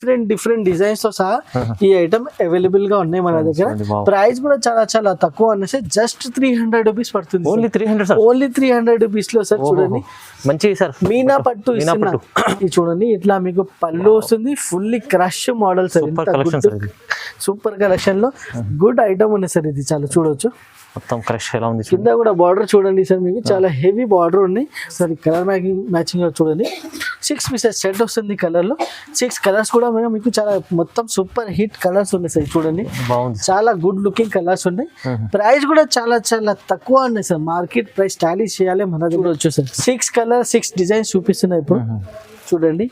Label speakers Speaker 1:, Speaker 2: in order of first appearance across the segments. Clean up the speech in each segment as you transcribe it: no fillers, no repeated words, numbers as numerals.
Speaker 1: Different designs తో సహా ఈ ఐటమ్ అవైలబుల్ గా ఉన్నాయి మన దగ్గర. ప్రైస్ కూడా చాలా తక్కువ అనేసి జస్ట్ 300 రూపీస్ పడుతుంది. ఓన్లీ 300 రూపీస్ లో సార్. చూడండి
Speaker 2: మంచి సార్
Speaker 1: మీనా పట్టు ఇది చూడండి. ఇట్లా మీకు పళ్ళు వస్తుంది, fully crush model sir. Super collection లో గుడ్ ఐటమ్ ఉంది సార్. ఇది చాలా చూడొచ్చు
Speaker 2: మొత్తం క్రష్ ఎలా ఉంది.
Speaker 1: కింద కూడా బార్డర్ చూడండి సార్, మీకు చాలా హెవీ బార్డర్ ఉంది సార్. కలర్ మ్యాచింగ్ లో చూడండి 6 పీసెస్ సెట్ వస్తుంది కలర్ లో. 6 కలర్స్ కూడా మీకు చాలా మొత్తం సూపర్ హిట్ కలర్స్ ఉన్నాయి సార్. చూడండి చాలా గుడ్ లుకింగ్ కలర్స్ ఉన్నాయి. ప్రైస్ కూడా చాలా తక్కువ ఉన్నాయి సార్. మార్కెట్ ప్రైస్ స్టైలిష్ చేయాలి మన దగ్గర వచ్చు సార్. 6 కలర్ 6 డిజైన్స్ చూపిస్తున్నాయి ఇప్పుడు. చూడండి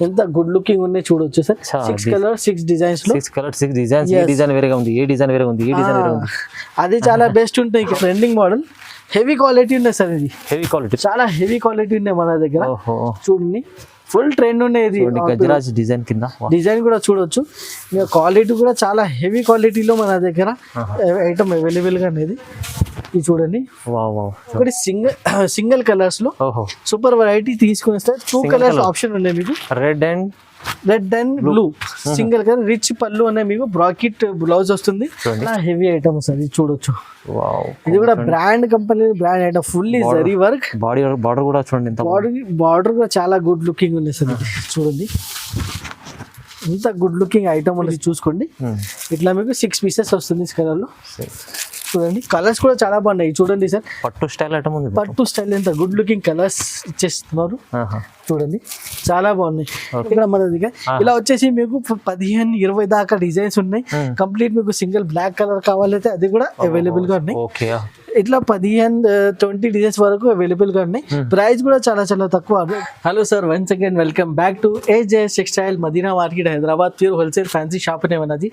Speaker 1: ఎంత గుడ్ లుకింగ్ ఉన్నాయి చూడొచ్చు సార్. 6 కలర్ 6 డిజైన్స్ లో
Speaker 2: 6 కలర్ 6 డిజైన్స్. ఈ డిజైన్ వేరేగా ఉంది, ఈ డిజైన్ వేరేగా ఉంది, ఈ డిజైన్ వేరేగా ఉంది.
Speaker 1: అది చాలా బెస్ట్ ఉంటాయి. ట్రెండింగ్ మోడల్ హెవీ క్వాలిటీ ఉన్నాయి సార్. ఇది
Speaker 2: హెవీ క్వాలిటీ,
Speaker 1: చాలా హెవీ క్వాలిటీ ఉన్నాయి మన దగ్గర. చూడండి ఫుల్ ట్రెండ్ ఉన్నాయి. ఇది
Speaker 2: గజరాజ్ డిజైన్ కింద
Speaker 1: డిజైన్ కూడా చూడొచ్చు. క్వాలిటీ కూడా చాలా హెవీ క్వాలిటీలో మన దగ్గర ఐటమ్ అవైలబుల్ గా అనేది. ఇది చూడండి ఒకటి సింగిల్ కలర్స్ లో సూపర్ వెరైటీ తీసుకుని వస్తే 2 కలర్స్ ఆప్షన్ ఉన్నాయి మీకు. Red and blue single colour rich పళ్ళు అనే మీకు బ్రాకెట్ బ్లౌజ్ వస్తుంది. Heavy item sir. ఇది చూడొచ్చు. ఇది కూడా brand company brand item fully zari work.
Speaker 2: Border కూడా చూడండి,
Speaker 1: బార్డర్ కూడా చాలా గుడ్ లుకింగ్ ఉంది సార్. ఇది చూడండి ఇంత గుడ్ లుకింగ్ ఐటమ్ అనేది చూసుకోండి. ఇట్లా మీకు 6 పీసెస్ వస్తుంది కలర్ లో. చూడండి కలర్స్ కూడా చాలా బాగున్నాయి. చూడండి సార్
Speaker 2: పట్టు స్టైల్ ఐటమ్ ఉంది.
Speaker 1: పట్టు స్టైల్ ఎంత గుడ్ లుకింగ్ కలర్స్ ఇచ్చేస్తున్నారు. చూడండి చాలా బాగున్నాయి. ఇక్కడ మన దగ్గర ఇలా వచ్చేసి మీకు 15-20 దాకా డిజైన్స్ ఉన్నాయి. కంప్లీట్ మీకు సింగిల్ బ్లాక్ కలర్ కావాలైతే అది కూడా అవైలబుల్ గా ఉన్నాయి. ఇట్లా 15-20 డిజైన్స్ వరకు అవైలబుల్ గా ఉన్నాయి. ప్రైస్ కూడా చాలా తక్కువ. Hello sir, once again welcome back to AJS textile Madina market Hyderabad. Pure wholesale fancy shop అనేది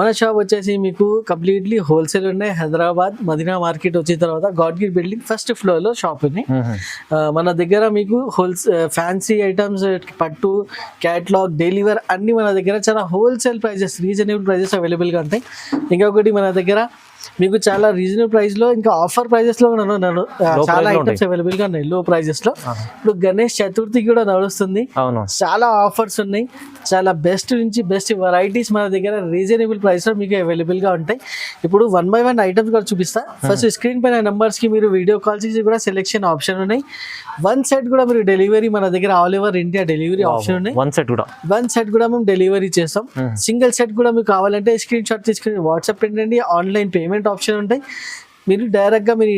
Speaker 1: మన షాప్ వచ్చేసి మీకు కంప్లీట్లీ హోల్సేల్ ఉన్నాయి. హైదరాబాద్ మదీనా మార్కెట్ వచ్చిన తర్వాత గాడ్గిర్ బిల్డింగ్ ఫస్ట్ ఫ్లోర్ లో షాప్ ఉంది. మన దగ్గర మీకు ఫ్యాన్సీ ఐటమ్స్, పట్టు, క్యాట్లాగ్, డైలీ వేర్ అన్ని మన దగ్గర చాలా wholesale prices, reasonable prices available గా ఉంటాయి. ఇంకొకటి మన దగ్గర మీకు చాలా రీజనబుల్ ప్రైస్ లో ఇంకా ఆఫర్ ప్రైజెస్ లో చాలా ఐటమ్స్ అవైలబుల్ గా ఉన్నాయి లో ప్రైజెస్ లో. ఇప్పుడు గణేష్ చతుర్థి కూడా నడుస్తుంది. చాలా ఆఫర్స్ ఉన్నాయి. చాలా బెస్ట్ నుంచి బెస్ట్ వెరైటీస్ మన దగ్గర రీజనబుల్ ప్రైస్ లో మీకు అవైలబుల్ గా ఉంటాయి. ఇప్పుడు 1 by 1 ఐటమ్స్ కూడా చూపిస్తా. ఫస్ట్ స్క్రీన్ పైన నంబర్స్ కి మీరు వీడియో కాల్ చేసి కూడా సెలెక్షన్ ఆప్షన్ ఉన్నాయి. 1 సెట్ కూడా మీరు డెలివరీ మన దగ్గర all over India delivery option ఉన్నాయి. 1 సెట్ కూడా మేము డెలివరీ చేస్తాం. సింగిల్ సెట్ కూడా మీకు కావాలంటే స్క్రీన్ షాట్ తీసుకుని వాట్సాప్ పెట్టండి. ఆన్లైన్ పేమెంట్ ఆప్షన్ ఉంటాయి. మీరు డైరెక్ట్ గా మీరు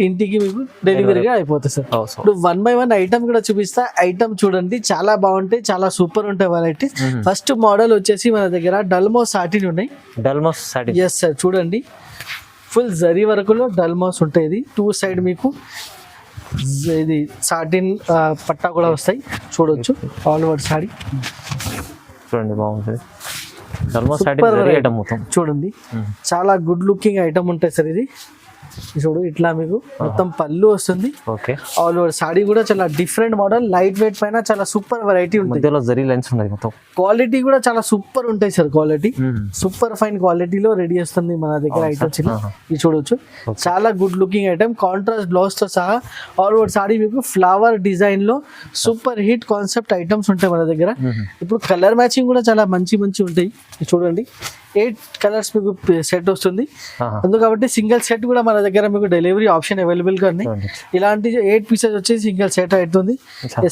Speaker 1: ఇంటికి మీకు డెలివరీగా అయిపోతుంది సార్. ఇప్పుడు 1 by 1 ఐటమ్ కూడా చూపిస్తా. ఐటమ్ చూడండి చాలా బాగుంటాయి, చాలా సూపర్ ఉంటాయి వెరైటీస్. ఫస్ట్ మోడల్ వచ్చేసి మన దగ్గర డల్మోస్ సాటిన్ ఉన్నాయి. Yes sir. చూడండి ఫుల్ జరీ వరకులో డల్మోస్ ఉంటాయి. ఇది 2 సైడ్ మీకు ఇది సాటిన్ పట్టా కూడా వస్తాయి. చూడొచ్చు ఆల్ ఓవర్ సారీ.
Speaker 2: చూడండి బాగుంటుంది.
Speaker 1: చూడండి చాలా గుడ్ లుకింగ్ ఐటమ్ ఉంటాయి సార్. ఇది చూడు ఇట్లా మీకు మొత్తం పళ్ళు వస్తుంది. ఆల్ ఓవర్ సాడీ కూడా చాలా డిఫరెంట్ మోడల్, లైట్ వెయిట్ పైన చాలా సూపర్ వెరైటీ ఉంటుంది. క్వాలిటీ కూడా చాలా సూపర్ ఉంటాయి సార్. క్వాలిటీ సూపర్ ఫైన్ క్వాలిటీలో రెడీ చేస్తుంది మన దగ్గర ఐటమ్స్. ఇది చూడొచ్చు చాలా good looking item. Contrast blouse తో సహా ఆల్ ఓవర్ సాడీ మీకు ఫ్లవర్ డిజైన్ లో సూపర్ హిట్ కాన్సెప్ట్ ఐటమ్స్ ఉంటాయి మన దగ్గర. ఇప్పుడు కలర్ మ్యాచింగ్ కూడా చాలా మంచి ఉంటాయి. చూడండి 8 కలర్స్ మీకు సెట్ వస్తుంది. అందుకబట్టి సింగిల్ సెట్ కూడా మన దగ్గర మీకు డెలివరీ ఆప్షన్ అవైలబుల్ గా ఉంది. ఇలాంటి 8 పీసెస్ వచ్చి సింగిల్ సెట్ అవుతుంది.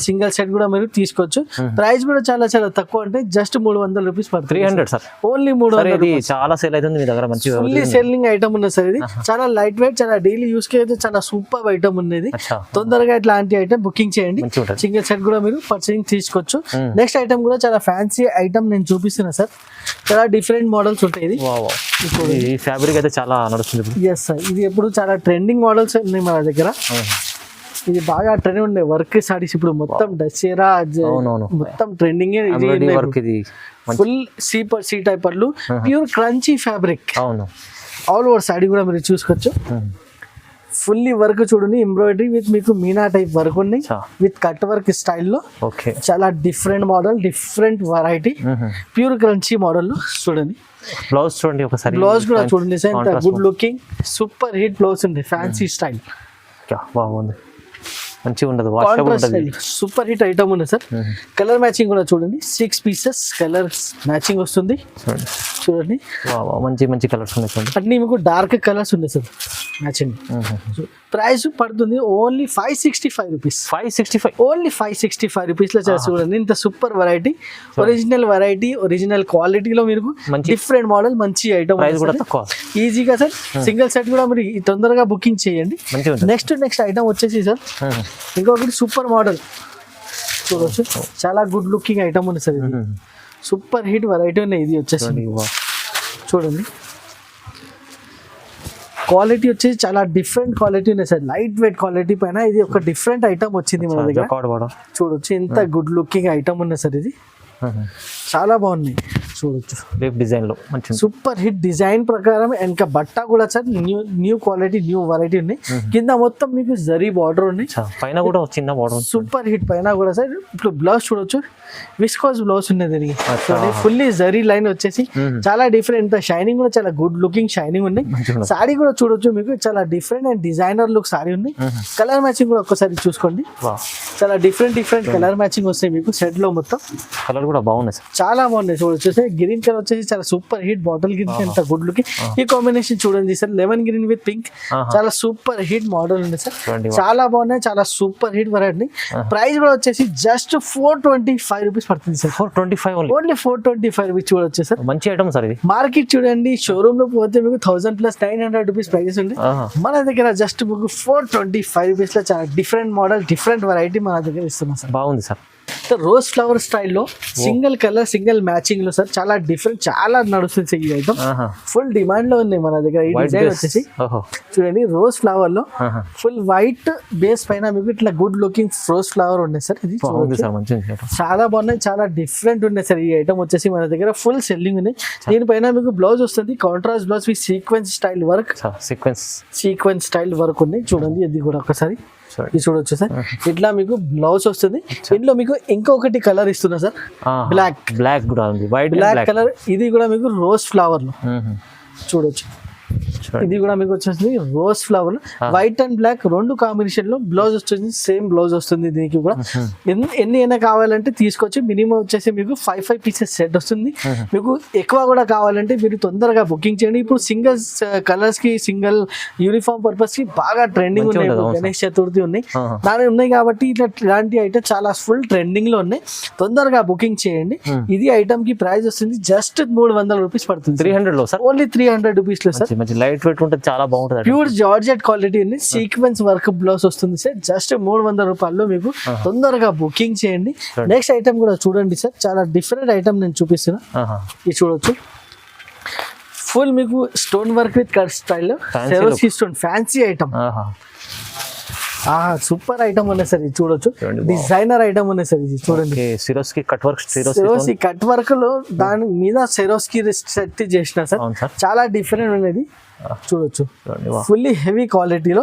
Speaker 1: సింగిల్ సెట్ కూడా మీరు తీసుకోవచ్చు. ప్రైస్ కూడా చాలా తక్కువ అంటే జస్ట్ 300 రూపీస్ పడుతుంది.
Speaker 2: 300 సార్.
Speaker 1: ఓన్లీ 300.
Speaker 2: చాలా సేల్ అవుతుంది మీ దగ్గర. మంచి
Speaker 1: ఫుల్లీ సెల్లింగ్ ఐటమ్ ఉన్నది సార్. ఇది చాలా లైట్ వెయిట్, చాలా డైలీ యూస్ కి అయితే చాలా సూపర్ ఐటమ్ ఉన్నది. తొందరగా ఇట్లాంటి ఐటమ్ బుకింగ్ చేయండి. సింగిల్ సెట్ కూడా మీరు పర్చేసింగ్ తీసుకోవచ్చు. నెక్స్ట్ ఐటమ్ కూడా చాలా ఫ్యాన్సీ ఐటమ్ నేను చూపిస్తున్నా సార్. చాలా డిఫరెంట్ మోడల్స్ ఉంటాయి. ఇది
Speaker 2: ఫ్యాబ్రిక్ అయితే చాలా నడుస్తుంది.
Speaker 1: Yes sir. ఇది ఎప్పుడు చాలా ట్రెండింగ్ మోడల్స్ ఉన్నాయి మన దగ్గర. ఇది బాగా ట్రెండ్ ఉండే వర్క్ సారీస్. ఇప్పుడు మొత్తం దసరా మొత్తం ట్రెండింగ్. ఫుల్ సి టైప్ పళ్ళు, pure crunchy fabric. All over sorry కూడా మీరు చూసుకోవచ్చు. ఫుల్లీ వర్క్ చూడండి, ఎంబ్రాయిడరీ విత్ మీకు మీనా టైప్ వర్క్ ఉన్నాయి. విత్ కట్ వర్క్ స్టైల్లో చాలా different model, different variety, pure crunchy model. చూడండి
Speaker 2: బ్లౌజ్ చూడండి ఒకసారి.
Speaker 1: బ్లౌజ్ కూడా చూడండి sir, good looking super hit blouse ఉంది, ఫ్యాన్సీ స్టైల్.
Speaker 2: బాగుంది. మంచిగా ఉండదు, వాషబుల్ ఉంటుంది.
Speaker 1: సూపర్ హిట్ ఐటమ్ ఉంది సార్. కలర్ మ్యాచింగ్ కూడా చూడండి, 6 పీసెస్ కలర్ మ్యాచింగ్ వస్తుంది. చూడండి
Speaker 2: మంచి మంచి కలర్స్ ఉన్నాయి చూడండి.
Speaker 1: అన్ని మీకు డార్క్ కలర్స్ ఉన్నాయి సార్ మ్యాచింగ్. ప్రైస్ పడుతుంది ఓన్లీ 565 రూపీస్.
Speaker 2: 565
Speaker 1: ఓన్లీ 565 రూపీస్ లో చేసి చూడండి. ఇంత super variety, original variety, original క్వాలిటీలో మీకు డిఫరెంట్ మోడల్, మంచి ఐటమ్, ఈజీగా సార్. సింగిల్ సెట్ కూడా మీరు తొందరగా బుకింగ్ చేయండి. నెక్స్ట్ ఐటమ్ వచ్చేసి సార్ ఇంకొకటి సూపర్ మోడల్ చూడవచ్చు, చాలా గుడ్ లుకింగ్ ఐటమ్ ఉంది సార్. ఇది సూపర్ హిట్ వెరైటీ ఉన్నాయి. ఇది వచ్చేసి చూడండి, క్వాలిటీ వచ్చేసి చాలా డిఫరెంట్ క్వాలిటీ ఉన్నాయి సార్. లైట్ వెయిట్ క్వాలిటీ పైన ఇది ఒక డిఫరెంట్ ఐటమ్ వచ్చింది మన దగ్గర. చూడొచ్చు ఎంత గుడ్ లుకింగ్ ఐటమ్ ఉన్నాయి సార్. ఇది చాలా బాగున్నాయి చూడొచ్చు,
Speaker 2: డిజైన్ లో మంచి
Speaker 1: సూపర్ హిట్ డిజైన్ ప్రకారం. ఇంకా బట్ట కూడా sir new quality, new variety ఉన్నాయి. కింద మొత్తం మీకు జరీ బార్డర్ ఉన్నాయి,
Speaker 2: పైన కూడా చిన్న బార్డర్
Speaker 1: సూపర్ హిట్ పైన కూడా సార్. ఇప్పుడు బ్లౌజ్ చూడొచ్చు, విస్కోస్ బ్లౌజ్ ఉన్నది దీనికి. ఫుల్లీ జరీ లైన్ వచ్చేసి చాలా డిఫరెంట్, షైనింగ్ కూడా చాలా గుడ్ లుకింగ్ షైనింగ్ ఉన్నాయి. సారీ కూడా చూడొచ్చు మీకు, చాలా different and designer look sorry ఉన్నాయి. కలర్ మ్యాచింగ్ కూడా ఒక్కసారి చూసుకోండి, చాలా డిఫరెంట్ కలర్ మ్యాచింగ్ వస్తాయి మీకు సెట్ లో. మొత్తం
Speaker 2: కలర్ కూడా బాగున్నాయి సార్,
Speaker 1: చాలా బాగున్నాయి చూడొచ్చు. గ్రీన్ కలర్ వచ్చేసి చాలా సూపర్ హిట్, బాటిల్ గ్రీన్ ఎంత గుడ్ లుకింగ్. ఈ కాంబినేషన్ చూడండి sir, lemon green with pink, చాలా సూపర్ హిట్ మోడల్ ఉంది సార్. చాలా బాగున్నాయి, చాలా సూపర్ హిట్ వెరైటీ. ప్రైస్ కూడా వచ్చేసి జస్ట్ 425 రూపీస్ పడుతుంది సార్.
Speaker 2: 425
Speaker 1: ఓన్లీ 425 రూపీస్ చూడొచ్చు సార్.
Speaker 2: మంచి ఐటమ్ సార్ ఇది.
Speaker 1: మార్కెట్ చూడండి, షోరూమ్ లో పోతే మీకు 1000 ప్లస్ 900 రూపీస్ ప్రైస్ ఉంది. మన దగ్గర జస్ట్ మీకు 425 రూపీస్ లో చాలా డిఫరెంట్ మోడల్, డిఫరెంట్ వెరైటీ మన దగ్గర ఇస్తున్నాం సార్.
Speaker 2: బాగుంది సార్.
Speaker 1: రోజ్ ఫ్లవర్ స్టైల్లో సింగిల్ కలర్, సింగిల్ మ్యాచింగ్ లో సార్ చాలా డిఫరెంట్, చాలా నడుస్తుంది ఈ ఐటమ్. ఫుల్ డిమాండ్ లో ఉంది మన దగ్గర. ఈ డిజైన్ వచ్చేసి చూడండి, రోజ్ ఫ్లవర్ లో ఫుల్ వైట్ బేస్ పైన మీకు ఇట్లా గుడ్ లుకింగ్ రోజ్ ఫ్లవర్ ఉన్నాయి సార్. ఇది చాలా బాగున్నాయి, చాలా డిఫరెంట్ ఉన్నాయి సార్. ఈ ఐటమ్ వచ్చేసి మన దగ్గర ఫుల్ సెల్లింగ్ ఉంది. దీనిపైన మీకు బ్లౌజ్ వస్తుంది, contrast blouse with sequence style work, sequence style work ఉన్నాయి చూడండి. ఇది కూడా ఒకసారి ఇది చూడొచ్చు సార్. ఇట్లా మీకు బ్లౌజ్ వస్తుంది. ఇందులో మీకు ఇంకొకటి కలర్ ఇస్తున్నా సార్, బ్లాక్ కూడా ఉంది, వైట్ బ్లాక్ కలర్. ఇది కూడా మీకు రోజ్ ఫ్లవర్ లో చూడొచ్చు. ఇది కూడా మీకు వచ్చేసి rose flower, white and black రెండు కాంబినేషన్ లో బ్లౌజ్ వస్తుంది. సేమ్ బ్లౌజ్ వస్తుంది దీనికి కూడా. ఎన్ని అయినా కావాలంటే తీసుకోవచ్చు. మినిమం వచ్చేసి మీకు 5 పీసెస్ సెట్ వస్తుంది. మీకు ఎక్కువ కూడా కావాలంటే మీరు తొందరగా బుకింగ్ చేయండి. ఇప్పుడు సింగిల్ కలర్స్ కి, సింగిల్ యూనిఫామ్ పర్పస్ కి బాగా ట్రెండింగ్ ఉన్నాయి. గణేష్ చతుర్థి ఉన్నాయి, దాని ఉన్నాయి కాబట్టి ఇలాంటి ఐటమ్ చాలా ఫుల్ ట్రెండింగ్ లో ఉన్నాయి. తొందరగా బుకింగ్ చేయండి. ఇది ఐటమ్ కి ప్రైస్ వస్తుంది జస్ట్ 300 రూపీస్ పడుతుంది.
Speaker 2: 300 లో సార్,
Speaker 1: ఓన్లీ 300 రూపీస్ లో సార్.
Speaker 2: లైట్ వెయిట్ ఉంటుంది, చాలా బాగుంటుంది.
Speaker 1: ప్యూర్ జార్జెట్ క్వాలిటీ ఉంది, సీక్వెన్స్ వర్క్ బ్లౌజ్ వస్తుంది సార్. జస్ట్ 300 రూపాయల్లో మీకు తొందరగా బుకింగ్ చేయండి. నెక్స్ట్ ఐటమ్ కూడా చూడండి సార్, చాలా డిఫరెంట్ ఐటమ్ నేను చూపిస్తున్నా. ఇది చూడొచ్చు, ఫుల్ మీకు stone work with cut style, Swarovski stone fancy item. Super item ఉన్నాయి సార్. ఇది చూడొచ్చు, డిజైనర్ ఐటమ్ ఉన్నాయి సార్. ఇది చూడండి,
Speaker 2: Swarovski cut work,
Speaker 1: Swarovski cut work లో దాని మీద సిరోస్కి సెట్ చేసిన సార్. చాలా డిఫరెంట్ ఉన్నది చూడొచ్చు, ఫుల్లీ హెవీ క్వాలిటీలో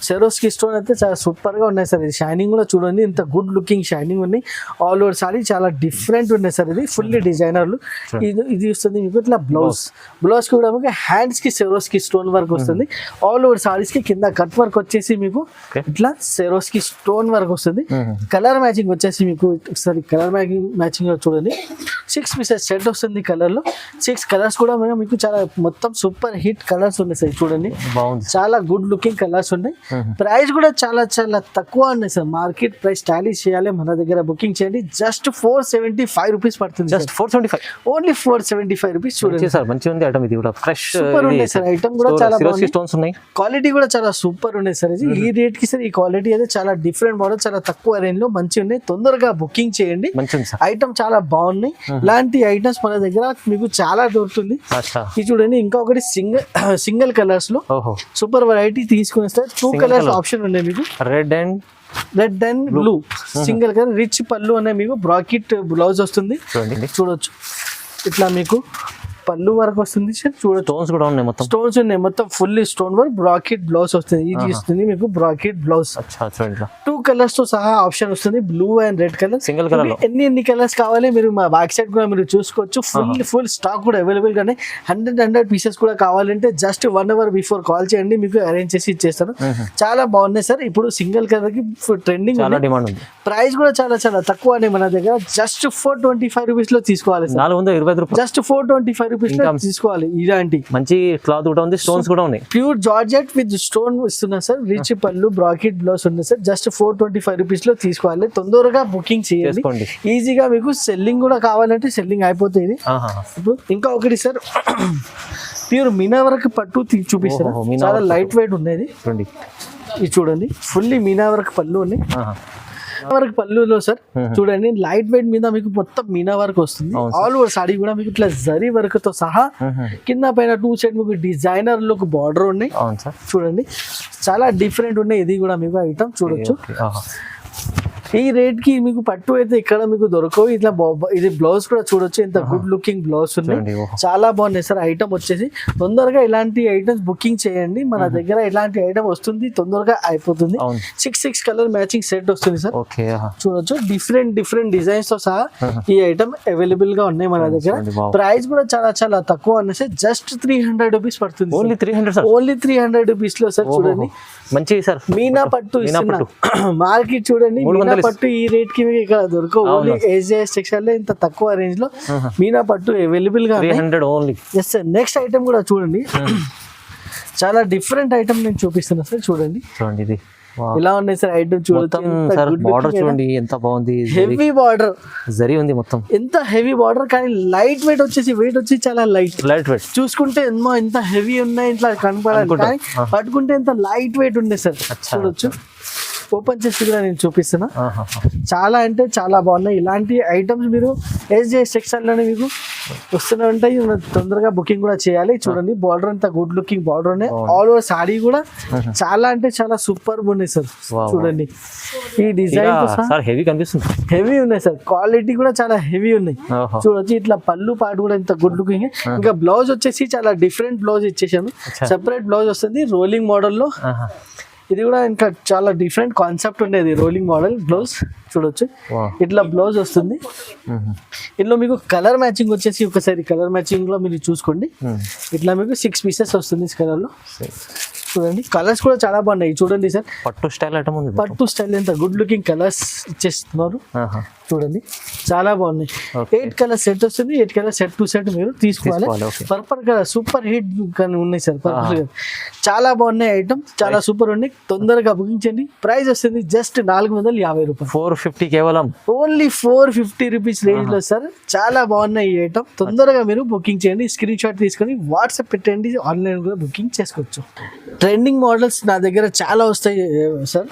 Speaker 1: సెరోస్కి స్టోన్ అయితే చాలా సూపర్ గా ఉన్నాయి సార్. ఇది షైనింగ్ కూడా చూడండి, ఇంత గుడ్ లుకింగ్ షైనింగ్ ఉన్నాయి. ఆల్ ఓవర్ సారీ చాలా డిఫరెంట్ ఉన్నాయి సార్. ఇది ఫుల్లీ డిజైనర్లు. ఇది వస్తుంది మీకు ఇట్లా బ్లౌజ్ కూడా మీకు హ్యాండ్స్ కి సెరోస్కి స్టోన్ వర్క్ వస్తుంది. ఆల్ ఓవర్ సారీస్ కి కింద కట్ వర్క్ వచ్చేసి మీకు ఇట్లా సెరోస్కి స్టోన్ వర్క్ వస్తుంది. కలర్ మ్యాచింగ్ వచ్చేసి మీకు ఒకసారి కలర్ మ్యాచింగ్ చూడండి, 6 పీసెస్ సెట్ వస్తుంది. కలర్ లో 6 కలర్స్ కూడా మీకు చాలా మొత్తం సూపర్ హిట్ కలర్స్ ఉన్నాయి సార్. చూడండి, చాలా గుడ్ లుకింగ్ కలర్స్ ఉన్నాయి. ప్రైస్ కూడా చాలా చాలా తక్కువ ఉన్నాయి సార్. మార్కెట్ ప్రైస్ స్టైలిష్ చేయాలి, మన దగ్గర బుకింగ్ చేయండి. జస్ట్ 475 రూపీస్ పడుతుంది.
Speaker 2: Just 475,
Speaker 1: only 475 rupees. చూడండి
Speaker 2: సార్, మంచిగా ఉంది ఐటమ్. ఇది కూడా ఫ్రెష్
Speaker 1: సూపర్ ఉంది సార్. ఐటమ్ కూడా చాలా బాగుంది,
Speaker 2: స్టోన్స్ ఉన్నాయి,
Speaker 1: క్వాలిటీ కూడా చాలా సూపర్ ఉన్నాయి సార్. ఈ రేట్ కి సార్ ఈ క్వాలిటీ అయితే చాలా డిఫరెంట్ మోడల్, చాలా తక్కువ రేంజ్ లో మంచిగా ఉన్నాయి. తొందరగా బుకింగ్ చేయండి. ఐటమ్ చాలా బాగున్నాయి. ఇలాంటి ఐటమ్స్ మన దగ్గర మీకు చాలా దొరుకుతుంది. ఇది చూడండి, ఇంకొకటి సింగిల్ కలర్స్ లో సూపర్ వెరైటీ తీసుకుని సార్. 2 కలర్స్ ఆప్షన్ ఉన్నాయి మీకు, red and blue. Single colour rich పళ్ళు అనే మీకు బ్రాకెట్ బ్లౌజ్ వస్తుంది. చూడొచ్చు, ఇట్లా మీకు పళ్ళు వరకు వస్తుంది సార్. చూడొచ్చు
Speaker 2: స్టోన్స్ కూడా ఉన్నాయి మొత్తం.
Speaker 1: స్టోన్స్ ఉన్నాయి మొత్తం fully stone work. Bracket blouse వస్తుంది, ఇది ఇస్తుంది మీకు బ్రాకెట్ బ్లౌజ్.
Speaker 2: చూడండి
Speaker 1: 2 కలర్స్ తో సహా ఆప్షన్ వస్తుంది, blue and red colour.
Speaker 2: Single colour
Speaker 1: ఎన్ని కలర్స్ కావాలి మీరు మా బ్యాక్ సైడ్ కూడా మీరు చూసుకోవచ్చు. ఫుల్ స్టాక్ కూడా అవైలబుల్ గానే 100 పీసెస్ కూడా కావాలంటే జస్ట్ 1 hour బిఫోర్ కాల్ చేయండి, మీకు అరేంజ్ చేసి ఇచ్చేస్తాను. చాలా బాగున్నాయి సార్. ఇప్పుడు సింగిల్ కలర్ కి ట్రెండింగ్
Speaker 2: చాలా డిమాండ్ ఉంది.
Speaker 1: ప్రైస్ కూడా చాలా తక్కువ అండి మన దగ్గర. జస్ట్ 425 రూపీస్ లో తీసుకోవాలి సార్.
Speaker 2: 425 రూపాయలు.
Speaker 1: జస్ట్ 425 రూపీస్ లో తీసుకోవాలి. ఇలాంటి
Speaker 2: మంచి క్లాత్ కూడా ఉంది, స్టోన్స్ కూడా ఉన్నాయి.
Speaker 1: ప్యూర్ జార్జెట్ విత్ స్టోన్ ఇస్తున్నా సార్. రిచ్ పళ్ళు బ్రాకెట్ బ్లౌజ్ ఉంది సార్. జస్ట్ 425 రూపీస్ లో తీసుకోవాలి. తొందరగా బుకింగ్ చేయండి, ఈజీగా మీకు సెల్లింగ్ కూడా కావాలంటే సెల్లింగ్ అయిపోతుంది. ఇప్పుడు ఇంకా ఒకటి సార్, ప్యూర్ మీనా వర్క్ పట్టు చూపిస్తారు. చాలా లైట్ వెయిట్ ఉండేది. ఇది చూడండి, ఫుల్లీ మీనా వర్క్ పళ్ళు ఉన్నాయి. వర్క్ పళ్ళులో సార్ చూడండి, లైట్ వెయిట్ మీద మీకు మొత్తం మీనా వర్క్ వస్తుంది. ఆల్ ఓవర్ సాడీ కూడా మీకు ఇట్లా జరీ వర్క్ తో సహా కింద పైన 2 సైడ్ మీకు డిజైనర్ లుక్ బార్డర్ ఉన్నాయి. చూడండి చాలా డిఫరెంట్ ఉన్నాయి. ఇది కూడా మీకు ఐటమ్ చూడొచ్చు. ఈ రేట్ కి మీకు పట్టు అయితే ఇక్కడ మీకు దొరకవు. ఇట్లా ఇది బ్లౌజ్ కూడా చూడొచ్చు, ఎంత గుడ్ లుకింగ్ బ్లౌజ్ ఉన్నాయి. చాలా బాగున్నాయి సార్. ఐటమ్ వచ్చేసి తొందరగా ఇలాంటి ఐటమ్స్ బుకింగ్ చేయండి, మన దగ్గర ఇలాంటి ఐటమ్ వస్తుంది, తొందరగా అయిపోతుంది. 6 కలర్ మ్యాచింగ్ సెట్ వస్తుంది సార్. చూడొచ్చు డిఫరెంట్ డిజైన్స్ తో సహా ఈ ఐటమ్ అవైలబుల్ గా ఉన్నాయి మన దగ్గర. ప్రైస్ కూడా చాలా తక్కువ అనేసి జస్ట్ 300 రూపీస్ పడుతుంది. ఓన్లీ 300 రూపీస్ లో సార్. చూడండి
Speaker 2: మంచి సార్
Speaker 1: మీనా పట్టు ఇస్తున్నా. మార్కెట్ చూడండి, మీనా పట్టు ఈ రేట్ కి మీకు ఇక్కడ దొరకవు. ఓన్లీ SJS సెక్షన్ లో ఇంత తక్కువ రేంజ్ లో మీనా పట్టు అవైలబుల్ గా
Speaker 2: only.
Speaker 1: Yes sir. Next item కూడా చూడండి, చాలా డిఫరెంట్ ఐటమ్ నేను చూపిస్తున్నా సార్. చూడండి
Speaker 2: ఇది
Speaker 1: ఇలా ఉన్నాయి సార్ ఐటమ్.
Speaker 2: బార్డర్ చూడండి ఎంత బాగుంది,
Speaker 1: హెవీ బార్డర్
Speaker 2: జరీ ఉంది మొత్తం.
Speaker 1: ఎంత హెవీ బార్డర్ కానీ లైట్ వెయిట్ వచ్చేసి వెయిట్ వచ్చి చాలా లైట్
Speaker 2: వెయిట్.
Speaker 1: చూసుకుంటే ఎంత హెవీ ఉన్నాయి ఇట్లా కనపడాలి, కానీ పట్టుకుంటే ఎంత లైట్ వెయిట్ ఉంది సార్. చూడొచ్చు, ఓపెన్ చేసి కూడా నేను చూపిస్తున్నా. చాలా అంటే చాలా బాగున్నాయి. ఇలాంటి ఐటమ్స్ మీరు SJS సెక్షన్ లోనే మీకు వస్తూనే ఉంటాయి. తొందరగా బుకింగ్ కూడా చేయాలి. చూడండి బార్డర్ అంతా గుడ్ లుకింగ్ బార్డర్ ఉన్నాయి. ఆల్ ఓవర్ సాడీ కూడా చాలా అంటే చాలా సూపర్ ఉన్నాయి సార్. చూడండి ఈ డిజైన్
Speaker 2: హెవీ కనిపిస్తుంది,
Speaker 1: హెవీ ఉన్నాయి సార్. క్వాలిటీ కూడా చాలా హెవీ ఉన్నాయి. చూడొచ్చు ఇట్లా పళ్ళు పాటు కూడా ఎంత గుడ్ లుకింగ్. ఇంకా బ్లౌజ్ వచ్చేసి చాలా డిఫరెంట్ బ్లౌజ్ ఇచ్చేసాను. సెపరేట్ బ్లౌజ్ వస్తుంది రోలింగ్ మోడల్ లో. ఇది కూడా ఇంకా చాలా డిఫరెంట్ కాన్సెప్ట్ ఉండేది, రోలింగ్ మోడల్ బ్లౌజ్. చూడొచ్చు ఇట్లా బ్లౌజ్ వస్తుంది. ఇందులో మీకు కలర్ మ్యాచింగ్ వచ్చేసి ఒకసారి కలర్ మ్యాచింగ్ లో మీరు చూసుకోండి. ఇట్లా మీకు 6 పీసెస్ వస్తుంది కలర్ లో. చూడండి కలర్స్ కూడా చాలా బాగున్నాయి. చూడండి సార్
Speaker 2: పట్టు స్టైల్ ఐటమ్ ఉంది.
Speaker 1: పట్టు స్టైల్ ఎంత గుడ్ లుకింగ్ కలర్స్ ఇచ్చేస్తున్నారు. చూడండి చాలా బాగున్నాయి. 8 కలర్ సెట్ వస్తుంది. 8 కలర్ సెట్ టు సెట్ మీరు తీసుకోవాలి. పర్పల్ కలర్ సూపర్ హిట్ ఉన్నాయి సార్. పర్పల్ కలర్ చాలా బాగున్నాయి ఐటమ్, చాలా సూపర్ ఉన్నాయి. తొందరగా బుకింగ్ చేయండి. ప్రైస్ వస్తుంది జస్ట్ 450 రూపాయలు.
Speaker 2: 450 కేవలం.
Speaker 1: ఓన్లీ 450 రూపీస్ రేంజ్ లో సార్. చాలా బాగున్నాయి ఈ ఐటమ్. తొందరగా మీరు బుకింగ్ చేయండి. స్క్రీన్ షాట్ తీసుకొని వాట్సాప్ పెట్టండి, ఆన్లైన్ కూడా బుకింగ్ చేసుకోవచ్చు. ట్రెండింగ్ మోడల్స్ నా దగ్గర చాలా వస్తాయి సార్.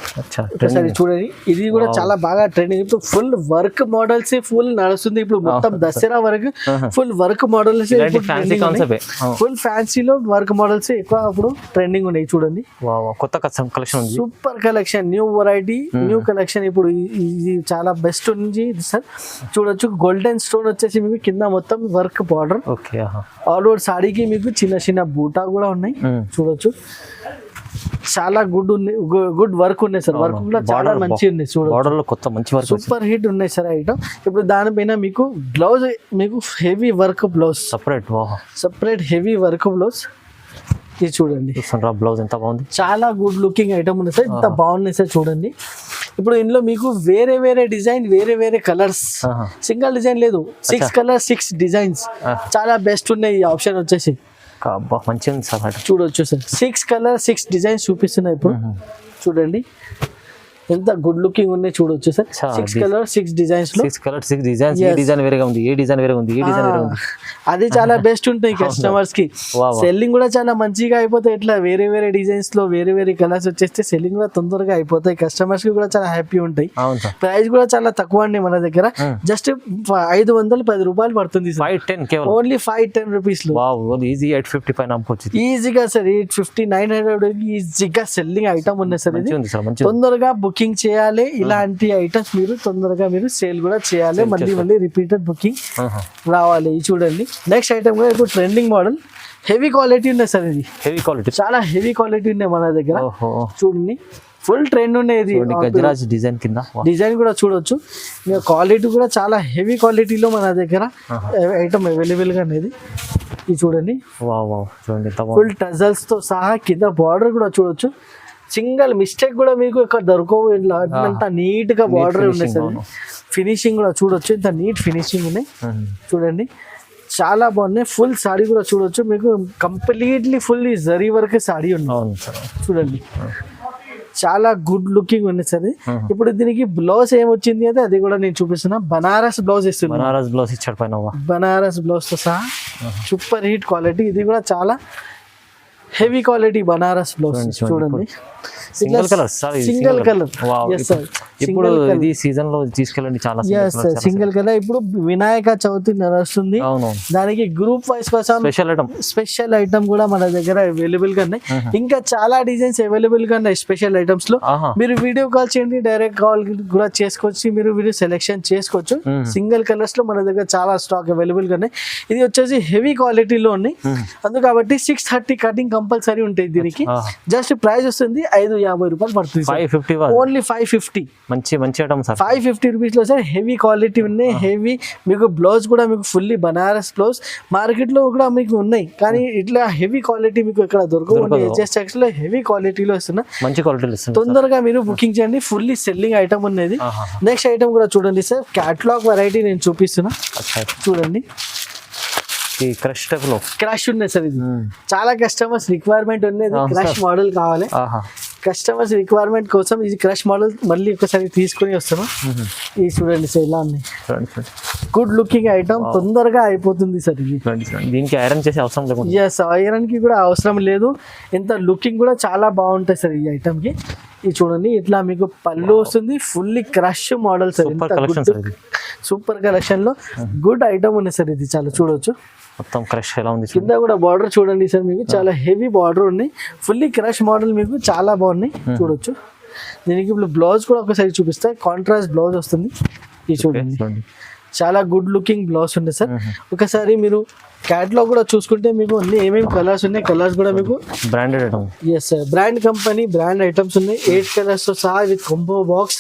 Speaker 1: ఒకసారి చూడండి, ఇది కూడా చాలా బాగా ట్రెండింగ్. ఇప్పుడు ఫుల్ వర్క్ మోడల్స్ ఫుల్ నడుస్తుంది. ఇప్పుడు మొత్తం దసరా వరకు ఫుల్ వర్క్ మోడల్స్, ఫుల్ ఫ్యాన్సీలో వర్క్ మోడల్స్ ఎక్కువ అప్పుడు ట్రెండింగ్ ఉన్నాయి. చూడండి
Speaker 2: కొత్త collection,
Speaker 1: super collection, new variety, new collection. ఇప్పుడు ఇది చాలా బెస్ట్ ఉంది సార్. చూడొచ్చు గోల్డెన్ స్టోన్ వచ్చేసి మీకు కింద మొత్తం వర్క్ బార్డర్. ఆల్ ఓవర్ సాడీకి మీకు చిన్న బూటా కూడా ఉన్నాయి. చూడొచ్చు చాలా గుడ్ వర్క్ ఉన్నాయి సార్. వర్క్ కూడా చాలా మంచి ఉంది. చూడండి సూపర్ హిట్ ఉన్నాయి సార్ ఐటమ్. ఇప్పుడు దానిపైన మీకు బ్లౌజ్, మీకు heavy work blouse, separate heavy work blouse. ఇది చూడండి
Speaker 2: బ్లౌజ్ ఎంత బాగుంది.
Speaker 1: చాలా గుడ్ లుకింగ్ ఐటమ్ ఉంది సార్. ఇంత బాగున్నాయి సార్. చూడండి ఇప్పుడు ఇందులో మీకు వేరే డిజైన్, వేరే కలర్స్, సింగిల్ డిజైన్ లేదు. 6 కలర్స్ 6 డిజైన్స్. చాలా బెస్ట్ ఉన్నాయి. ఈ ఆప్షన్ వచ్చేసి
Speaker 2: మంచిగా ఉంది సార్.
Speaker 1: చూడొచ్చు సార్ 6 కలర్ 6 డిజైన్స్ చూపిస్తున్నాయి. ఇప్పుడు చూడండి ఎంత గుడ్ లుకింగ్ ఉన్నాయి. చూడొచ్చు సార్ 6 కలర్ 6 డిజైన్స్ లో.
Speaker 2: 6 కలర్ 6 డిజైన్స్. ఈ డిజైన్ వేరేగా ఉంది, ఏ డిజైన్ వేరేగా ఉంది, ఏ డిజైన్ వేరేగా ఉంది.
Speaker 1: అది చాలా బెస్ట్ ఉంటాయి కస్టమర్స్ కి. సెల్లింగ్ కూడా చాలా మంచిగా అయిపోతాయి. ఇట్లా వేరే డిజైన్స్ లో వేరే కలర్స్ వచ్చేస్తే సెల్లింగ్ కూడా తొందరగా అయిపోతాయి. కస్టమర్స్ కి కూడా చాలా హ్యాపీ ఉంటాయి. ప్రైస్ కూడా చాలా తక్కువ అండి మన దగ్గర. జస్ట్ 510 రూపాయలు పడుతుంది. ఓన్లీ 510 రూపీస్ లో ఈజీగా సార్. 850 900 ఈజీగా సెల్లింగ్ ఐటమ్ ఉంది సార్. ఇది తొందరగా బుక్ బుకింగ్ చేయాలి. ఇలాంటి ఐటమ్స్ మీరు తొందరగా మీరు సేల్ కూడా చేయాలి. మళ్ళీ రిపీటెడ్ బుకింగ్ రావాలి. ఇది చూడండి నెక్స్ట్ ఐటమ్ కూడా ఇప్పుడు ట్రెండింగ్ మోడల్, హెవీ క్వాలిటీ ఉన్నాయి సార్. ఇది
Speaker 2: హెవీ క్వాలిటీ,
Speaker 1: చాలా హెవీ క్వాలిటీ ఉన్నాయి మన దగ్గర. చూడండి ఫుల్ ట్రెండ్ ఉన్నాయి. ఇది
Speaker 2: గజరాజ్ డిజైన్ కింద
Speaker 1: డిజైన్ కూడా చూడొచ్చు. క్వాలిటీ కూడా చాలా హెవీ క్వాలిటీలో మన దగ్గర ఐటమ్ అవైలబుల్ గా అనేది. ఇది చూడండి
Speaker 2: చూడండి
Speaker 1: ఫుల్ టజల్స్ తో సహా కింద బార్డర్ కూడా చూడొచ్చు. సింగల్ మిస్టేక్ కూడా మీకు ఇక్కడ దొరకవు. అంత నీట్ గా బార్డర్ ఉన్నాయి సార్. ఫినిషింగ్ కూడా చూడొచ్చు, ఇంత నీట్ ఫినిషింగ్ ఉన్నాయి. చూడండి చాలా బాగున్నాయి. ఫుల్ సాడీ కూడా చూడొచ్చు మీకు, కంప్లీట్లీ ఫుల్ ఈ జరీ వర్క్ సాడీ ఉంది. చూడండి చాలా గుడ్ లుకింగ్ ఉంది సార్. ఇప్పుడు దీనికి బ్లౌజ్ ఏమొచ్చింది అంటే అది కూడా నేను చూపిస్తున్నా. బనారస్ బ్లౌజ్ ఇస్తుంది.
Speaker 2: బనారస్ బ్లౌజ్ ఇచ్చాడు పైన.
Speaker 1: బనారస్ బ్లౌజ్ తో సహా సూపర్ హీట్ క్వాలిటీ. ఇది కూడా చాలా హెవీ క్వాలిటీ బనారస్ బ్లౌజ్. చూడండి
Speaker 2: సింగిల్ కలర్,
Speaker 1: సింగిల్ కలర్.
Speaker 2: ఇప్పుడు ఇది సీజన్ లో తీసుకెళ్ళండి చాలా
Speaker 1: సింగిల్ కలర్. ఇప్పుడు వినాయక చవితి నడుస్తుంది, దానికి గ్రూప్ వైస్ కోసం స్పెషల్ ఐటమ్ కూడా మన దగ్గర అవైలబుల్ గా ఉన్నాయి. ఇంకా చాలా డిజైన్స్ అవైలబుల్ గా ఉన్నాయి స్పెషల్ ఐటమ్స్ లో. మీరు వీడియో కాల్ చేయండి, డైరెక్ట్ కాల్ కూడా చేసుకోవచ్చు. మీరు వీడియో సెలెక్షన్ చేసుకోవచ్చు. సింగిల్ కలర్స్ లో మన దగ్గర చాలా స్టాక్ అవైలబుల్ గా ఉన్నాయి. ఇది వచ్చేసి హెవీ క్వాలిటీలో ఉన్నాయి. అందు కాబట్టి 630 కటింగ్ కంపల్సరీ ఉంటాయి. దీనికి జస్ట్ ప్రైస్ వస్తుంది 550 రూపాయలు పడుతుంది. ఓన్లీ 550.
Speaker 2: మంచి ఐటమ్ సార్.
Speaker 1: 550 రూపీస్ లో సార్ హెవీ క్వాలిటీ ఉన్నాయి. హెవీ మీకు బ్లౌజ్ కూడా మీకు ఫుల్లీ బనారస్ బ్లౌజ్ మార్కెట్ లో కూడా మీకు ఉన్నాయి, కానీ ఇట్లా హెవీ క్వాలిటీ మీకు ఇక్కడ దొరకవు. హెచ్ఎస్ లో హెవీ క్వాలిటీలో వస్తున్నా,
Speaker 2: మంచి క్వాలిటీ.
Speaker 1: తొందరగా మీరు బుకింగ్ చేయండి. ఫుల్లీ సెల్లింగ్ ఐటమ్ ఉన్నది. నెక్స్ట్ ఐటమ్ కూడా చూడండి సార్, క్యాటలాగ్ వెరైటీ నేను చూపిస్తున్నా. చూడండి క్రష్ ఉన్నాయి సార్. ఇది చాలా కస్టమర్స్ రిక్వైర్మెంట్ ఉన్నది. క్రష్ మోడల్ కావాలి. కస్టమర్స్ రిక్వైర్మెంట్ కోసం ఇది క్రష్ మోడల్ మళ్ళీ ఒకసారి తీసుకుని వస్తాము. ఇది చూడండి సార్ ఇలా ఉన్నాయి. గుడ్ లుకింగ్ ఐటమ్, తొందరగా అయిపోతుంది సార్. ఇది
Speaker 2: దీనికి ఐరన్ చేసే అవసరం లేదు.
Speaker 1: ఎస్, ఐరన్ కి కూడా అవసరం లేదు. ఇంత లుకింగ్ కూడా చాలా బాగుంటాయి సార్ ఈ ఐటమ్ కి. ఇది చూడండి ఇట్లా మీకు పళ్ళు వస్తుంది. Fully crush model sir. Super collection లో గుడ్ ఐటమ్ ఉంది సార్. ఇది చాలా చూడొచ్చు.
Speaker 2: మొత్తం క్రష్ ఎలా ఉంది.
Speaker 1: కింద కూడా బార్డర్ చూడండి సార్, మీకు చాలా హెవీ బార్డర్ ఉన్నాయి. ఫుల్లీ క్రష్ మోడల్ మీకు చాలా బాగున్నాయి. చూడొచ్చు. దీనికి ఇప్పుడు బ్లౌజ్ కూడా ఒకసారి చూపిస్తా. కాంట్రాస్ట్ బ్లౌజ్ వస్తుంది. ఇది చూడండి చాలా గుడ్ లుకింగ్ బ్లౌజ్ ఉంది సార్. ఒకసారి మీరు క్యాటలాగ్ కూడా చూసుకుంటే మీకు అన్ని ఏమేమి కలర్స్ ఉన్నాయి, కలర్స్ కూడా మీకు
Speaker 2: branded item.
Speaker 1: Yes sir, brand company brand items ఉన్నాయి. 8 కలర్స్ తో సహా విత్ కాంబో బాక్స్.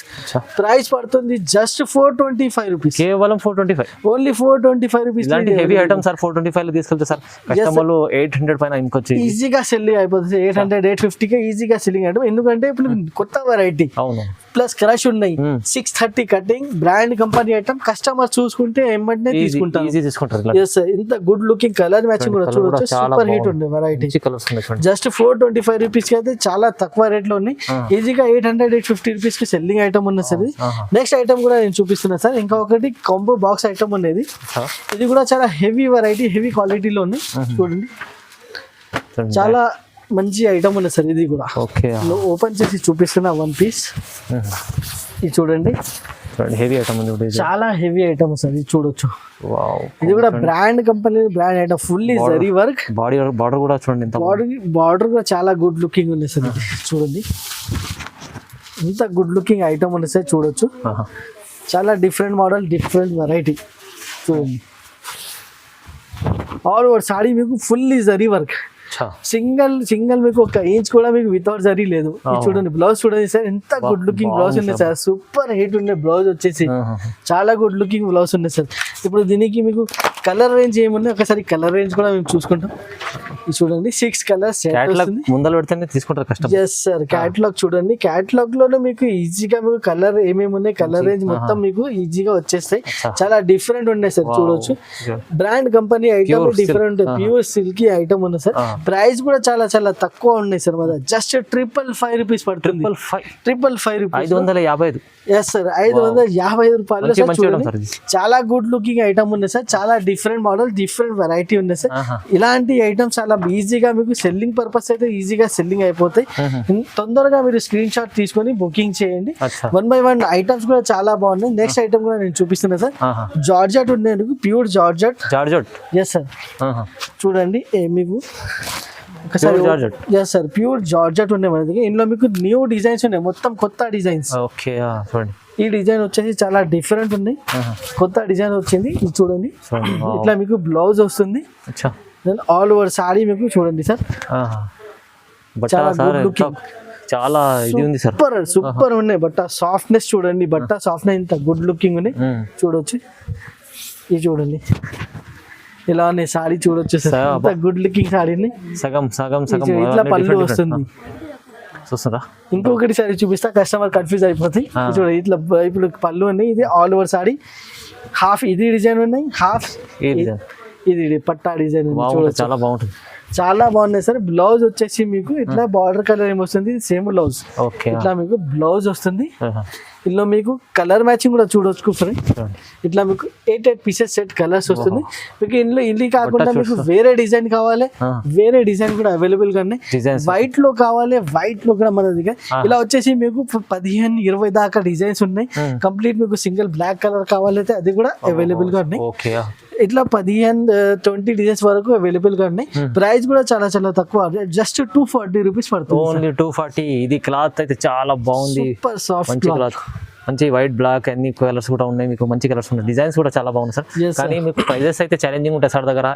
Speaker 1: ప్రైస్ పడుతుంది జస్ట్ 425 రూపీస్.
Speaker 2: కేవలం 425.
Speaker 1: Only 425 rupees.
Speaker 2: ఇలాంటి హెవీ ఐటమ్స్ సార్ 425 లో తీసుకెళ్తే సార్ కస్టమర్లు 800 పైన ఇంకొచ్చి
Speaker 1: ఈజీగా సెల్లింగ్ అయిపోతుంది. 800 850 కే ఈజీగా సెల్లింగ్ ఐటమ్. ఎందుకంటే ఇప్పుడు కొత్త వెరైటీ ప్లస్ క్రష్ ఉన్నాయి. 630 cutting brand company item. Customer చూసుకుంటే ఏమంటే తీసుకుంటారు. ఇంత గుడ్ లుకింగ్ కలర్ మ్యాచింగ్ కూడా చూడొచ్చు. సూపర్ హిట్ ఉండే వెరైటీ. జస్ట్ 425 రూపీస్ కి అయితే చాలా తక్కువ రేట్ లో ఉన్నాయి. ఈజీగా 800 850 రూపీస్ కి సెల్లింగ్ ఐటమ్ ఉన్నది సార్. నెక్స్ట్ ఐటమ్ కూడా నేను చూపిస్తున్నా సార్. ఇంకా ఒకటి కాంబో బాక్స్ ఐటమ్ ఉండేది. ఇది కూడా చాలా హెవీ వెరైటీ, హెవీ క్వాలిటీలో ఉన్నాయి. చూడండి చాలా మంచి ఐటమ్ ఉంది సార్. ఇది కూడా ఓపెన్ చేసి చూపిస్తున్నా. 1 పీస్. ఇది చూడండి
Speaker 2: హెవీ ఐటమ్ ఉంది.
Speaker 1: చాలా హెవీ ఐటమ్ సార్. ఇది చూడొచ్చు. ఇది కూడా brand company brand item. Fully zari work.
Speaker 2: Border కూడా చూడండి.
Speaker 1: బార్డర్ కూడా చాలా గుడ్ లుకింగ్ ఉంది సార్. ఇది చూడండి ఇంత గుడ్ లుకింగ్ ఐటమ్ ఉంది సార్. చూడొచ్చు చాలా డిఫరెంట్ మోడల్, డిఫరెంట్ వెరైటీ. చూడండి ఆల్ ఓవర్ సాడీ మీకు ఫుల్లీ జరీ వర్క్. సింగల్ మీకు 1 ఇంచ్ కూడా మీకు వితౌట్ జరీ లేదు. చూడండి బ్లౌజ్ చూడండి సార్, ఎంత గుడ్ లుకింగ్ బ్లౌజ్ ఉంది సార్. సూపర్ హిట్ ఉండే బ్లౌజ్ వచ్చేసి చాలా గుడ్ లుకింగ్ బ్లౌజ్ ఉంది సార్. ఇప్పుడు దీనికి మీకు కలర్ రేంజ్ ఏముంది ఒకసారి కలర్ రేంజ్ కూడా మేము చూసుకుంటాం. ఇది చూడండి 6 కలర్స్
Speaker 2: ముందర పెడితేనే తీసుకుంటారు కష్టం.
Speaker 1: ఎస్ సార్, క్యాటలాగ్ చూడండి. క్యాటలాగ్ లోనే మీకు ఈజీగా మీకు కలర్ ఏమేమి ఉన్నాయి, కలర్ రేంజ్ మొత్తం మీకు ఈజీగా వచ్చేస్తాయి. చాలా డిఫరెంట్ ఉన్నాయి సార్. చూడొచ్చు brand company item different pure silky item ఉంది సార్. ప్రైస్ కూడా చాలా చాలా తక్కువ ఉన్నాయి సార్. మన జస్ట్ 555 రూపీస్ పడుతుంది. 555 రూపీస్.
Speaker 2: 555.
Speaker 1: ఎస్ సార్, 555 రూపాయలు. చాలా గుడ్ లుకింగ్ ఐటమ్ ఉంది సార్. చాలా డిఫరెంట్ మోడల్, డిఫరెంట్ వెరైటీ ఉంది సార్. ఇలాంటి ఐటమ్స్ చాలా ఈజీగా మీకు సెల్లింగ్ పర్పస్ అయితే ఈజీగా సెల్లింగ్ అయిపోతాయి. తొందరగా మీరు స్క్రీన్ షాట్ తీసుకొని బుకింగ్ చేయండి. 1 by 1 ఐటమ్స్ కూడా చాలా బాగున్నాయి. నెక్స్ట్ ఐటమ్ కూడా నేను చూపిస్తున్నా సార్. జార్జెట్ ఉంది, pure georgette.
Speaker 2: Georgette.
Speaker 1: Yes sir, చూడండి మీకు ఒకసారి
Speaker 2: georgette.
Speaker 1: Yes sir, pure georgette ఉన్నాయి మన దగ్గర. ఇందులో మీకు న్యూ డిజైన్స్ ఉన్నాయి, మొత్తం కొత్త డిజైన్స్.
Speaker 2: ఓకే చూడండి
Speaker 1: ఈ డిజైన్ వచ్చేసి చాలా డిఫరెంట్ ఉన్నాయి, కొత్త డిజైన్ వచ్చింది. ఇది చూడండి, ఇట్లా మీకు బ్లౌజ్ వస్తుంది. దెన్ ఆల్ ఓవర్ సారీ మీకు చూడండి సార్, చాలా గుడ్ లుకింగ్,
Speaker 2: చాలా ఇది ఉంది సార్.
Speaker 1: సూపర్ ఉన్నాయి. బట్ట సాఫ్ట్నెస్ చూడండి, బట్ట సాఫ్ట్నెస్ ఇంత గుడ్ లుకింగ్ ఉన్నాయి. చూడొచ్చు, ఇది చూడండి ఇలా ఉన్నాయి సారీ, చూడొచ్చు సార్, ఇంత గుడ్ లుకింగ్ సారీని.
Speaker 2: సగం సగం సగం
Speaker 1: ఇట్లా పళ్ళు వస్తుంది.
Speaker 2: చూస్తారా,
Speaker 1: ఇంకొకటి సారీ చూపిస్తా, కస్టమర్ కన్ఫ్యూజ్ అయిపోతాయి. చూడండి ఇట్లా ఇప్పుడు పళ్ళు ఉన్నాయి, ఇది ఆల్ ఓవర్ సారీ. హాఫ్ ఇది డిజైన్ ఉన్నాయి, హాఫ్ ఇది పట్టా డిజైన్.
Speaker 2: చాలా బాగుంటుంది,
Speaker 1: చాలా బాగున్నాయి సార్. బ్లౌజ్ వచ్చేసి మీకు ఇట్లా బార్డర్ కలర్ ఏమొస్తుంది, సేమ్ బ్లౌజ్.
Speaker 2: ఓకే,
Speaker 1: ఇట్లా మీకు బ్లౌజ్ వస్తుంది. ఇందులో మీకు కలర్ మ్యాచింగ్ కూడా చూడొచ్చు ఫ్రెండ్. ఇట్లా మీకు 8 పీసెస్ సెట్ కలర్స్ వస్తుంది మీకు. ఇందులో ఇది కాకుండా మీకు వేరే డిజైన్ కావాలి, వేరే డిజైన్ కూడా అవైలబుల్ గా ఉన్నాయి. వైట్ లో కావాలి, వైట్ లో కూడా మన దగ్గర ఇలా వచ్చేసి మీకు 15-20 దాకా డిజైన్స్ ఉన్నాయి. కంప్లీట్ మీకు సింగిల్ బ్లాక్ కలర్ కావాలైతే అది కూడా అవైలబుల్ గా ఉన్నాయి. ఇట్లా 15-20 డిజైన్స్ వరకు అవైలబుల్ గా ఉన్నాయి. ప్రైస్ కూడా చాలా చాలా తక్కువ, జస్ట్ 240 రూపీస్ పడుతుంది.
Speaker 2: ఓన్లీ 240. ఇది క్లాత్ అయితే చాలా బాగుంది,
Speaker 1: సూపర్ సాఫ్ట్ క్లాత్,
Speaker 2: మంచి వైట్ బ్లాక్ అన్ని కలర్స్ కూడా ఉన్నాయి మీకు, మంచి కలర్స్ ఉన్నాయి, డిజైన్స్ కూడా చాలా బాగుంది సార్. కానీ మీకు ప్రైజెస్ అయితే ఛాలెంజింగ్ ఉంటాయి సార్ దగ్గర.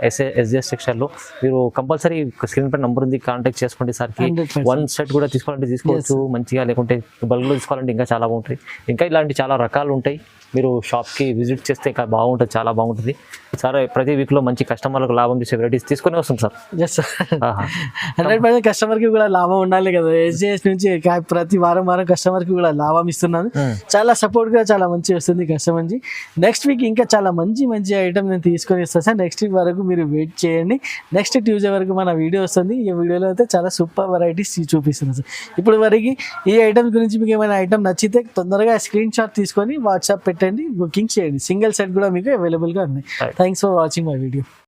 Speaker 2: ఎస్జెస్ టెక్స్టైల్ లో మీరు కంపల్సరీ స్క్రీన్ పై నంబర్ ఉంది, కాంటాక్ట్ చేసుకోండి సార్ కి. 1 సెట్ కూడా తీసుకోవాలంటే తీసుకోవచ్చు మంచిగా, లేకుంటే బల్క్ లో తీసుకోవాలంటే ఇంకా చాలా బాగుంటాయి. ఇంకా ఇలాంటి చాలా రకాలు ఉంటాయి, మీరు షాప్కి విజిట్ చేస్తే ఇంకా బాగుంటుంది, చాలా బాగుంటుంది సార్. ప్రతి వీక్లో మంచి కస్టమర్లకు లాభం చేసే వెరైటీస్ తీసుకొని వస్తుంది సార్.
Speaker 1: ఎస్ సార్, 100% కస్టమర్కి కూడా లాభం ఉండాలి కదా. ఎస్జేఎస్ నుంచి ప్రతి వారం కస్టమర్కి కూడా లాభం ఇస్తున్నాను. చాలా సపోర్ట్గా చాలా మంచిగా వస్తుంది కస్టమర్ నుంచి. నెక్స్ట్ వీక్ ఇంకా చాలా మంచి మంచి ఐటమ్ నేను తీసుకొని వస్తాను సార్. నెక్స్ట్ వీక్ వరకు మీరు వెయిట్ చేయండి. నెక్స్ట్ ట్యూస్డే వరకు మన వీడియో వస్తుంది. ఈ వీడియోలో అయితే చాలా సూపర్ వెరైటీస్ చూపిస్తున్నాను సార్. ఇప్పుడు వరకు ఈ ఐటమ్ గురించి మీకు ఏమైనా ఐటమ్ నచ్చితే తొందరగా స్క్రీన్ షాట్ తీసుకొని వాట్సాప్ పెట్టండి, బుకింగ్ చేయండి. సింగిల్ సెట్ కూడా మీకు అవైలబుల్గా ఉన్నాయి. Thanks for watching my video.